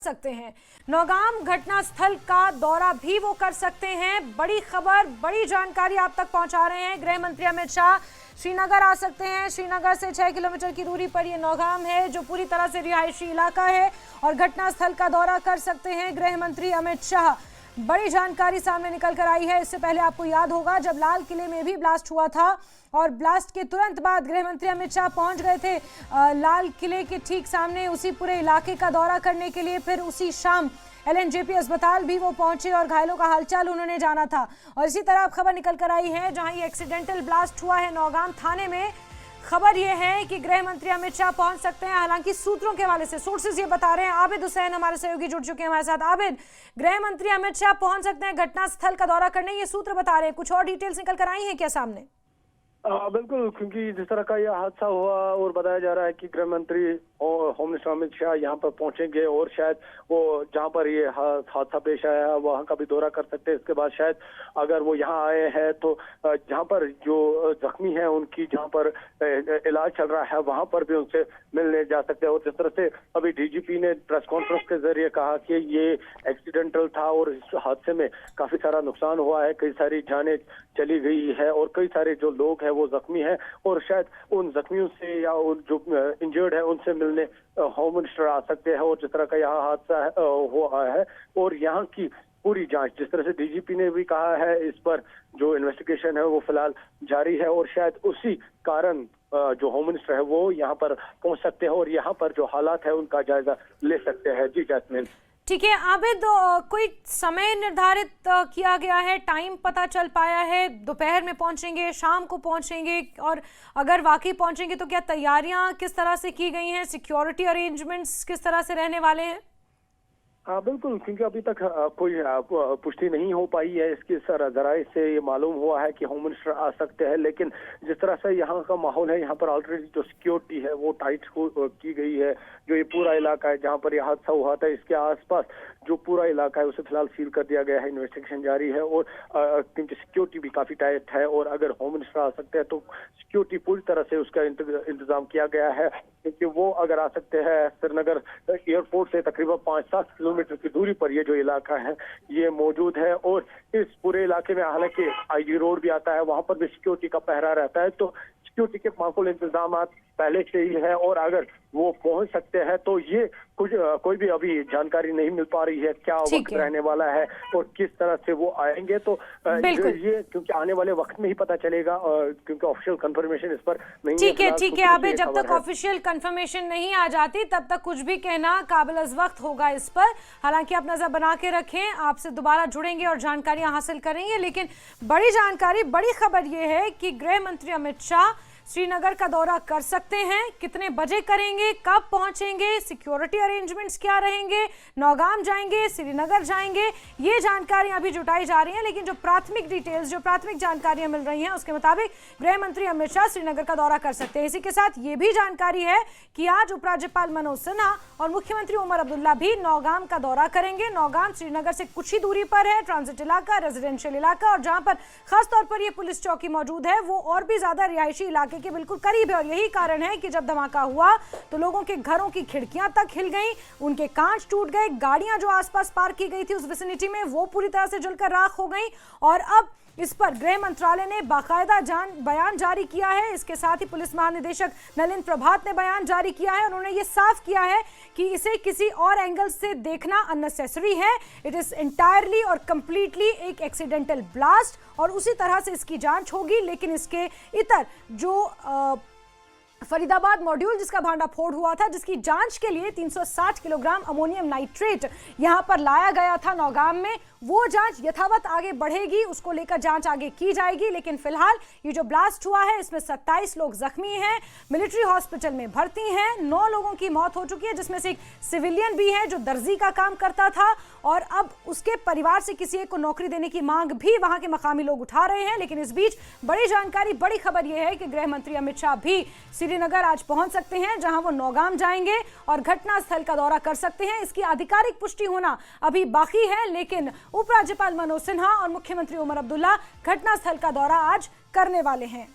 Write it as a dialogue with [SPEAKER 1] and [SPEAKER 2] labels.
[SPEAKER 1] सकते हैं। नौगाम घटना स्थल का दौरा भी वो कर सकते हैं। बड़ी खबर, बड़ी जानकारी आप तक पहुंचा रहे हैं। गृह मंत्री अमित शाह श्रीनगर आ सकते हैं। श्रीनगर से 6 किलोमीटर की दूरी पर ये नौगाम है जो पूरी तरह से रिहायशी इलाका है और घटना स्थल का दौरा कर सकते हैं गृह मंत्री अमित शाह। बड़ी जानकारी सामने निकल कर आई है। इससे पहले आपको याद होगा जब लाल किले में भी ब्लास्ट हुआ था और ब्लास्ट के तुरंत बाद गृह मंत्री अमित शाह पहुंच गए थे लाल किले के ठीक सामने उसी पूरे इलाके का दौरा करने के लिए। फिर उसी शाम LNJP अस्पताल भी वो पहुंचे और घायलों का हालचाल उन्होंने जाना था। और इसी तरह अब खबर निकल कर आई है जहां ये एक्सीडेंटल ब्लास्ट हुआ है नौगाम थाने में। खबर ये है कि गृह मंत्री अमित शाह पहुंच सकते हैं। हालांकि सूत्रों के हवाले से सोर्सेज ये बता रहे हैं। आबिद हुसैन हमारे सहयोगी जुड़ चुके हैं हमारे साथ। आबिद, गृह मंत्री अमित शाह पहुंच सकते हैं घटना स्थल का दौरा करने, ये सूत्र बता रहे हैं। कुछ और डिटेल्स निकल कर आई हैं क्या सामने?
[SPEAKER 2] बिल्कुल, क्योंकि जिस तरह का यह हादसा हुआ और बताया जा रहा है कि गृह मंत्री और होम मिनिस्टर अमित शाह यहाँ पर पहुंचेंगे और शायद वो जहाँ पर ये हादसा पेश आया है वहाँ का भी दौरा कर सकते हैं। इसके बाद शायद अगर वो यहाँ आए हैं तो जहाँ पर जो जख्मी हैं उनकी जहाँ पर इलाज चल रहा है वहाँ पर भी उनसे मिलने जा सकते हैं। और जिस तरह से अभी DGP ने प्रेस कॉन्फ्रेंस के जरिए कहा कि ये एक्सीडेंटल था और इस हादसे में काफी सारा नुकसान हुआ है, कई सारी जानें चली गई है और कई सारे जो लोग हैं वो जख्मी हैं और शायद उन जख्मियों से या उन जो इंजर्ड है उनसे मिलने होम मिनिस्टर आ सकते हैं। और जिस तरह का यहाँ हादसा हुआ है और यहाँ की पूरी जांच, जिस तरह से DGP ने भी कहा है, इस पर जो इन्वेस्टिगेशन है वो फिलहाल जारी है और शायद उसी कारण जो होम मिनिस्टर है वो यहाँ पर पहुंच सकते हैं और यहाँ पर जो हालात है उनका जायजा ले सकते हैं। जी जैस्मिन।
[SPEAKER 1] ठीक है आबिद, कोई समय निर्धारित किया गया है, टाइम पता चल पाया है? दोपहर में पहुंचेंगे, शाम को पहुंचेंगे? और अगर वाकई पहुंचेंगे तो क्या तैयारियां किस तरह से की गई हैं? सिक्योरिटी अरेंजमेंट्स किस तरह से रहने वाले हैं?
[SPEAKER 2] हाँ बिल्कुल, क्योंकि अभी तक कोई पुष्टि नहीं हो पाई है। इसके जराये से ये मालूम हुआ है कि होम मिनिस्टर आ सकते हैं, लेकिन जिस तरह से यहाँ का माहौल है यहाँ पर ऑलरेडी जो सिक्योरिटी है वो टाइट की गई है। जो ये पूरा इलाका है जहाँ पर यह हादसा हुआ था इसके आसपास जो पूरा इलाका है उसे फिलहाल सील कर दिया गया है। इन्वेस्टिगेशन जारी है और क्योंकि सिक्योरिटी भी काफी टाइट है और अगर होम मिनिस्टर आ सकते हैं तो सिक्योरिटी पूरी तरह से उसका इंतजाम किया गया है, क्योंकि वो अगर आ सकते हैं श्रीनगर एयरपोर्ट से तकरीबन 5-7 किलोमीटर की दूरी पर ये जो इलाका है ये मौजूद है। और इस पूरे इलाके में हालांकि IG रोड भी आता है, वहां पर भी सिक्योरिटी का पहरा रहता है, तो सिक्योरिटी के माकूल इंतजाम पहले से ही है। और अगर वो पहुंच सकते हैं तो ये कोई भी अभी जानकारी नहीं मिल पा रही है क्या वक्त रहने वाला है और किस तरह से वो आएंगे, तो ये क्योंकि आने वाले वक्त में ही पता चलेगा क्योंकि ऑफिशियल कंफर्मेशन इस पर नहीं है।
[SPEAKER 1] ठीक है अभी जब तक ऑफिशियल कंफर्मेशन नहीं आ जाती तब तक कुछ भी कहना काबिल वक्त होगा इस पर। हालांकि आप नजर बना के रखें, आपसे दोबारा जुड़ेंगे और जानकारियां हासिल करेंगे। लेकिन बड़ी जानकारी, बड़ी खबर ये है कि गृह मंत्री अमित शाह श्रीनगर का दौरा कर सकते हैं। कितने बजे करेंगे, कब पहुंचेंगे, सिक्योरिटी अरेंजमेंट्स क्या रहेंगे, नौगाम जाएंगे, श्रीनगर जाएंगे, ये जानकारियां अभी जुटाई जा रही हैं। लेकिन जो प्राथमिक डिटेल्स, जो प्राथमिक जानकारियां मिल रही हैं उसके मुताबिक गृह मंत्री अमित शाह श्रीनगर का दौरा कर सकते हैं। इसी के साथ ये भी जानकारी है कि आज उपराज्यपाल मनोज सिन्हा और मुख्यमंत्री उमर अब्दुल्ला भी नौगाम का दौरा करेंगे। नौगाम श्रीनगर से कुछ ही दूरी पर है, ट्रांजिट इलाका, रेजिडेंशियल इलाका, और जहां पर खासतौर पर यह पुलिस चौकी मौजूद है वो और भी ज्यादा रिहायशी इलाके के बिल्कुल करीब है। और यही कारण है कि जब धमाका हुआ तो लोगों के घरों की खिड़कियां तक हिल गईं, उनके कांच टूट गए, गाड़ियां जो आसपास पार्क की गई थी उस विसिनिटी में वो पूरी तरह से जलकर राख हो गईं। और अब इस पर गृह मंत्रालय ने बाकायदा बयान जारी किया है। इसके साथ ही पुलिस महानिदेशक नलिन प्रभात ने बयान जारी किया है। उन्होंने ये साफ किया है कि इसे किसी और एंगल से देखना अननेसेसरी है। इट इज एंटायरली और कंप्लीटली एक एक्सीडेंटल ब्लास्ट और उसी तरह से इसकी जांच होगी। लेकिन इसके इतर जो फरीदाबाद मॉड्यूल जिसका भांडाफोड़ हुआ था, जिसकी जांच के लिए 360 किलोग्राम अमोनियम नाइट्रेट यहां पर लाया गया था नौगाम में, वो जांच यथावत आगे बढ़ेगी, उसको लेकर जांच आगे की जाएगी। लेकिन फिलहाल ये जो ब्लास्ट हुआ है इसमें 27 लोग जख्मी हैं, मिलिट्री हॉस्पिटल में भर्ती हैं, 9 लोगों की मौत हो चुकी है, जिसमें से एक सिविलियन भी है जो दर्जी का काम करता था और अब उसके परिवार से किसी एक को नौकरी देने की मांग भी वहां के मकामी लोग उठा रहे हैं। लेकिन इस बीच बड़ी जानकारी, बड़ी खबर यह है कि गृह मंत्री अमित शाह भी श्रीनगर आज पहुंच सकते हैं, जहां वो नौगाम जाएंगे और घटनास्थल का दौरा कर सकते हैं। इसकी आधिकारिक पुष्टि होना अभी बाकी है, लेकिन उपराज्यपाल मनोज सिन्हा और मुख्यमंत्री उमर अब्दुल्ला घटनास्थल का दौरा आज करने वाले हैं।